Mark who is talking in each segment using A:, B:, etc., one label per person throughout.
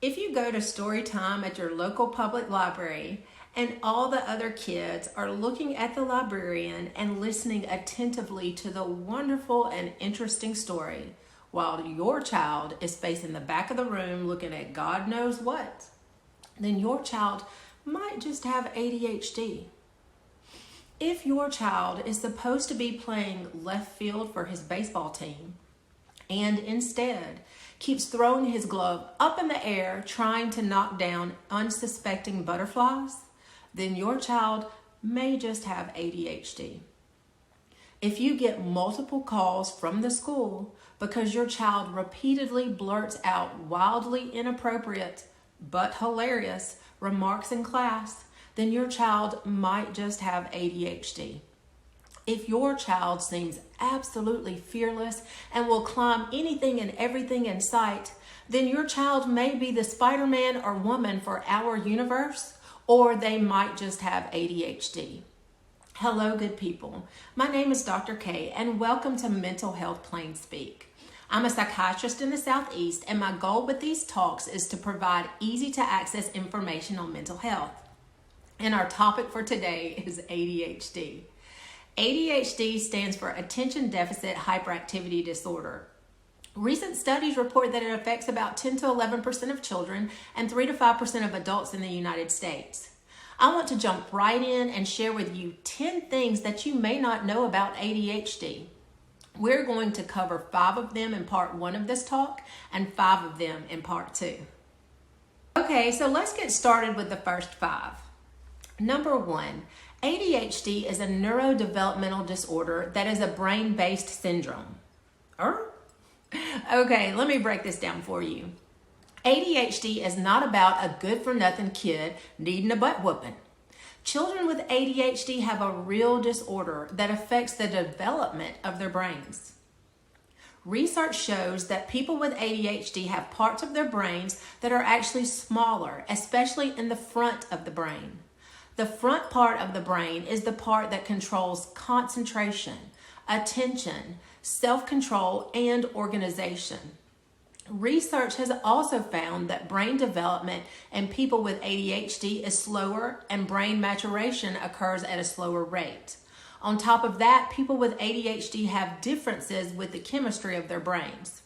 A: If you go to story time at your local public library and all the other kids are looking at the librarian and listening attentively to the wonderful and interesting story, while your child is facing the back of the room looking at God knows what, then your child might just have ADHD. If your child is supposed to be playing left field for his baseball team and instead keeps throwing his glove up in the air trying to knock down unsuspecting butterflies, then your child may just have ADHD. If you get multiple calls from the school because your child repeatedly blurts out wildly inappropriate but hilarious remarks in class, then your child might just have ADHD. If your child seems absolutely fearless and will climb anything and everything in sight, then your child may be the Spider-Man or woman for our universe, or they might just have ADHD. Hello, good people. My name is Dr. K, and welcome to Mental Health Plain Speak. I'm a psychiatrist in the Southeast, and my goal with these talks is to provide easy-to-access information on mental health. And our topic for today is ADHD. ADHD stands for Attention Deficit Hyperactivity Disorder. Recent studies report that it affects about 10 to 11% of children and 3 to 5% of adults in the United States. I want to jump right in and share with you 10 things that you may not know about ADHD. We're going to cover 5 of them in part 1 of this talk and 5 of them in part 2. Okay, so let's get started with the first 5. Number 1, ADHD is a neurodevelopmental disorder that is a brain-based syndrome. Okay, let me break this down for you. ADHD is not about a good-for-nothing kid needing a butt whooping. Children with ADHD have a real disorder that affects the development of their brains. Research shows that people with ADHD have parts of their brains that are actually smaller, especially in the front of the brain. The front part of the brain is the part that controls concentration, attention, self-control, and organization. Research has also found that brain development in people with ADHD is slower and brain maturation occurs at a slower rate. On top of that, people with ADHD have differences with the chemistry of their brains.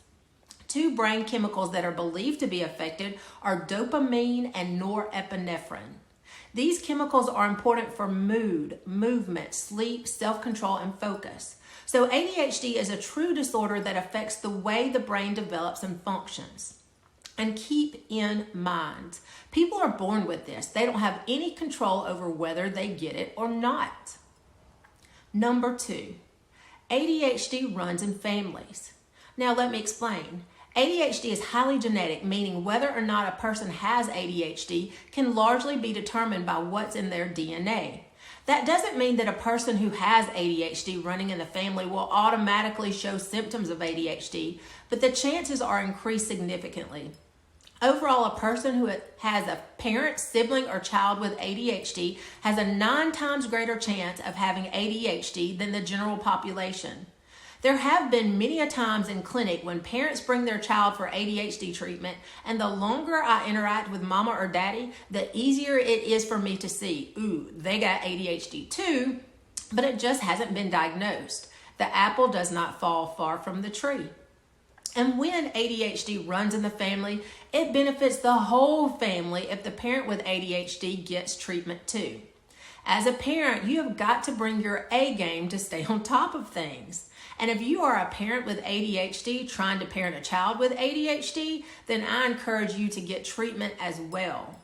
A: 2 brain chemicals that are believed to be affected are dopamine and norepinephrine. These chemicals are important for mood, movement, sleep, self-control, and focus. So ADHD is a true disorder that affects the way the brain develops and functions. And keep in mind, people are born with this. They don't have any control over whether they get it or not. Number 2, ADHD runs in families. Now let me explain. ADHD is highly genetic, meaning whether or not a person has ADHD can largely be determined by what's in their DNA. That doesn't mean that a person who has ADHD running in the family will automatically show symptoms of ADHD, but the chances are increased significantly. Overall, a person who has a parent, sibling, or child with ADHD has a 9 times greater chance of having ADHD than the general population. There have been many a times in clinic when parents bring their child for ADHD treatment, and the longer I interact with mama or daddy, the easier it is for me to see, ooh, they got ADHD too, but it just hasn't been diagnosed. The apple does not fall far from the tree. And when ADHD runs in the family, it benefits the whole family if the parent with ADHD gets treatment too. As a parent, you have got to bring your A game to stay on top of things. And if you are a parent with ADHD trying to parent a child with ADHD, then I encourage you to get treatment as well.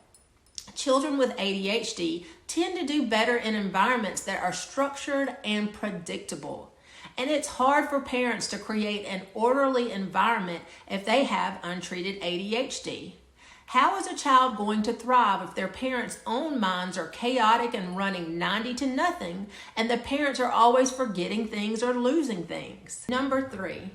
A: Children with ADHD tend to do better in environments that are structured and predictable. And it's hard for parents to create an orderly environment if they have untreated ADHD. How is a child going to thrive if their parents' own minds are chaotic and running 90 to nothing, and the parents are always forgetting things or losing things? Number 3,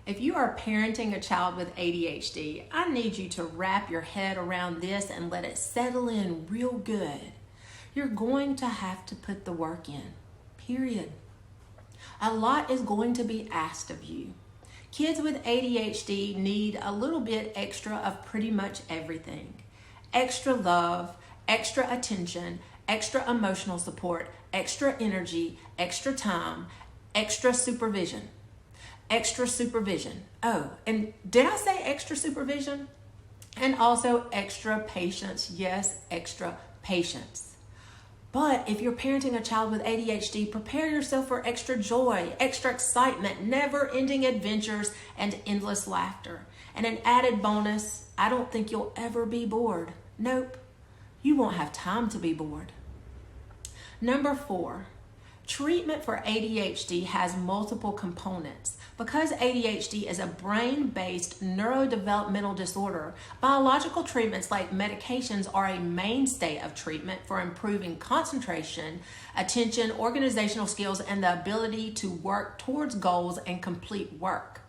A: if you are parenting a child with ADHD, I need you to wrap your head around this and let it settle in real good. You're going to have to put the work in, period. A lot is going to be asked of you. Kids with ADHD need a little bit extra of pretty much everything. Extra love, extra attention, extra emotional support, extra energy, extra time, extra supervision. Extra supervision. Oh, and did I say extra supervision? And also extra patience. Yes, extra patience. But if you're parenting a child with ADHD, prepare yourself for extra joy, extra excitement, never-ending adventures, and endless laughter. And an added bonus, I don't think you'll ever be bored. Nope, you won't have time to be bored. Number 4, treatment for ADHD has multiple components. Because ADHD is a brain-based neurodevelopmental disorder, biological treatments like medications are a mainstay of treatment for improving concentration, attention, organizational skills, and the ability to work towards goals and complete work.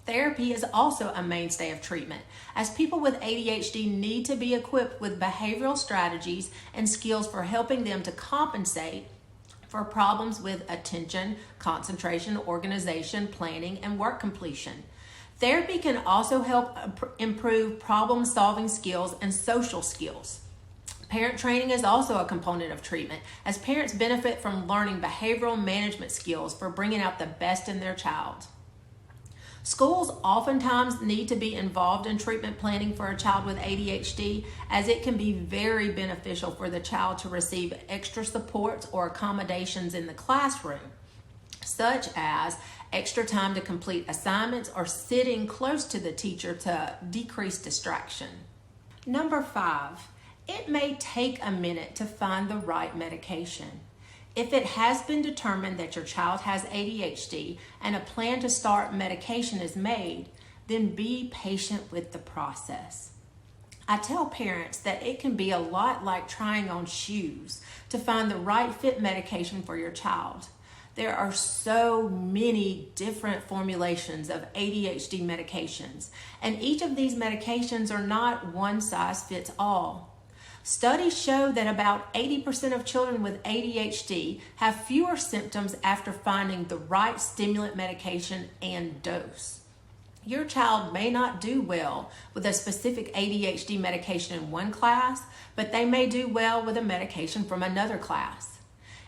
A: Therapy is also a mainstay of treatment, as people with ADHD need to be equipped with behavioral strategies and skills for helping them to compensate for problems with attention, concentration, organization, planning, and work completion. Therapy can also help improve problem-solving skills and social skills. Parent training is also a component of treatment, as parents benefit from learning behavioral management skills for bringing out the best in their child. Schools oftentimes need to be involved in treatment planning for a child with ADHD, as it can be very beneficial for the child to receive extra supports or accommodations in the classroom, such as extra time to complete assignments or sitting close to the teacher to decrease distraction. Number 5, it may take a minute to find the right medication. If it has been determined that your child has ADHD and a plan to start medication is made, then be patient with the process. I tell parents that it can be a lot like trying on shoes to find the right fit medication for your child. There are so many different formulations of ADHD medications, and each of these medications are not one size fits all. Studies show that about 80% of children with ADHD have fewer symptoms after finding the right stimulant medication and dose. Your child may not do well with a specific ADHD medication in one class, but they may do well with a medication from another class.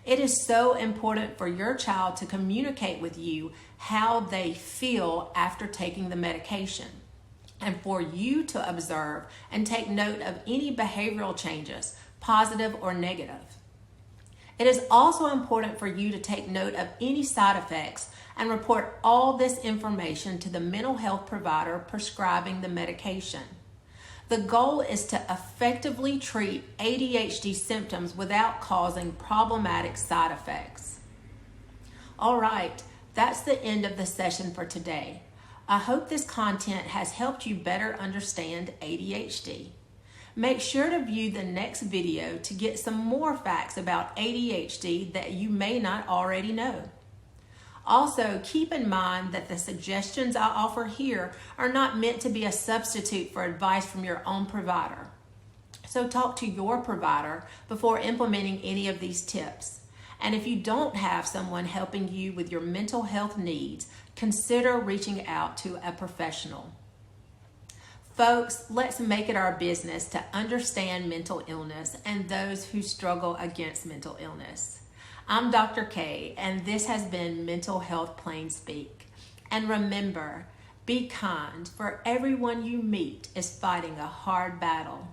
A: It is so important for your child to communicate with you how they feel after taking the medication, and for you to observe and take note of any behavioral changes, positive or negative. It is also important for you to take note of any side effects and report all this information to the mental health provider prescribing the medication. The goal is to effectively treat ADHD symptoms without causing problematic side effects. All right, that's the end of the session for today. I hope this content has helped you better understand ADHD. Make sure to view the next video to get some more facts about ADHD that you may not already know. Also, keep in mind that the suggestions I offer here are not meant to be a substitute for advice from your own provider. So talk to your provider before implementing any of these tips. And if you don't have someone helping you with your mental health needs, consider reaching out to a professional. Folks, let's make it our business to understand mental illness and those who struggle against mental illness. I'm Dr. K, and this has been Mental Health Plain Speak. And remember, be kind, for everyone you meet is fighting a hard battle.